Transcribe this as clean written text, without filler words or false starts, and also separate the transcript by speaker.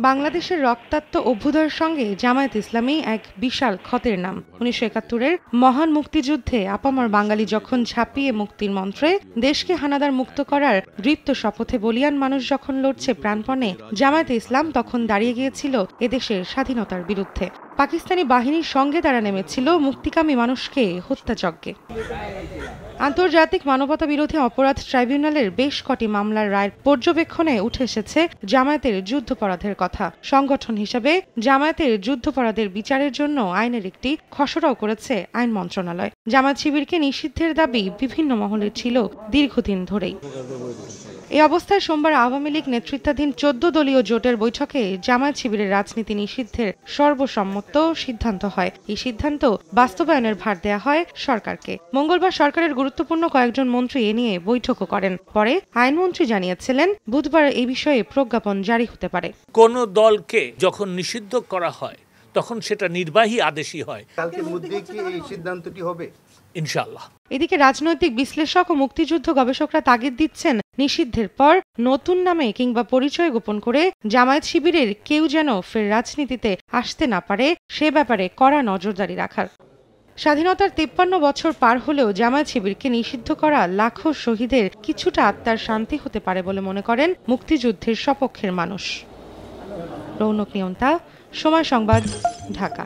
Speaker 1: বাংলাদেশের রক্তাক্ত অভ্যুদয়ের সঙ্গে জামায়াত ইসলামী এক বিশাল ক্ষতের নাম। ১৯৭১-এর মহান মুক্তিযুদ্ধে আপামর বাঙালি যখন ঝাঁপিয়ে মুক্তির মন্ত্রে দেশকে হানাদার মুক্ত করার দৃপ্ত শপথে বলিয়ান মানুষ যখন লড়ছে প্রাণপণে, জামায়াতে ইসলাম তখন দাঁড়িয়ে গিয়েছিল এদেশের স্বাধীনতার বিরুদ্ধে। পাকিস্তানি বাহিনীর সঙ্গে তারা নেমেছিল মুক্তিকামী মানুষকে হত্যাযজ্ঞে। আন্তর্জাতিক মানবতা বিরোধী অপরাধ ট্রাইব্যুনালের বেশ কটি মামলার রায়ের পর্যবেক্ষণে উঠে এসেছে জামায়াতের যুদ্ধাপরাধের কথা। সংগঠন হিসেবে জামায়াতের যুদ্ধাপরাধের বিচারের জন্য আইনের একটি খসড়াও করেছে আইন মন্ত্রণালয়। জামায়াত শিবিরকে নিষিদ্ধের দাবি বিভিন্ন মহলের ছিল দীর্ঘদিন ধরেই। এই অবস্থায় সোমবার আওয়ামী লীগ নেতৃত্বাধীন ১৪ দলীয় জোটের বৈঠকে জামায়াত শিবিরের রাজনীতি নিষিদ্ধের সর্বসম্মত সিদ্ধান্ত হয়। এই সিদ্ধান্ত বাস্তবায়নের ভার দেয়া হয় সরকারকে। মঙ্গলবার সরকারের গুরুত্বপূর্ণ কয়েকজন মন্ত্রী এ নিয়ে বৈঠকও করেন। পরে আইনমন্ত্রী জানিয়েছিলেন বুধবার এই বিষয়ে প্রজ্ঞাপন জারি হতে পারে।
Speaker 2: কোন দলকে যখন নিষিদ্ধ করা হয় তখন সেটা নির্বাহী আদেশই হয়।
Speaker 3: কালকের মধ্যে কি এই সিদ্ধান্তটি হবে?
Speaker 2: ইনশাআল্লাহ।
Speaker 1: এদিকে রাজনৈতিক বিশ্লেষক ও মুক্তিযুদ্ধ গবেষকরা তাগিদ দিচ্ছেন, নিষিদ্ধের পর নতুন নামে কিংবা পরিচয় গোপন করে জামায়াত শিবিরের কেউ যেন ফের রাজনীতিতে আসতে না পারে সে ব্যাপারে কড়া নজরদারি রাখার। স্বাধীনতার ৫৩ বছর পার হলেও জামায়াত শিবিরকে নিষিদ্ধ করা লাখো শহীদের কিছুটা আত্মার শান্তি হতে পারে বলে মনে করেন মুক্তিযুদ্ধের সপক্ষের মানুষ। রৌনক নিয়ন্তা, সময় সংবাদ, ঢাকা।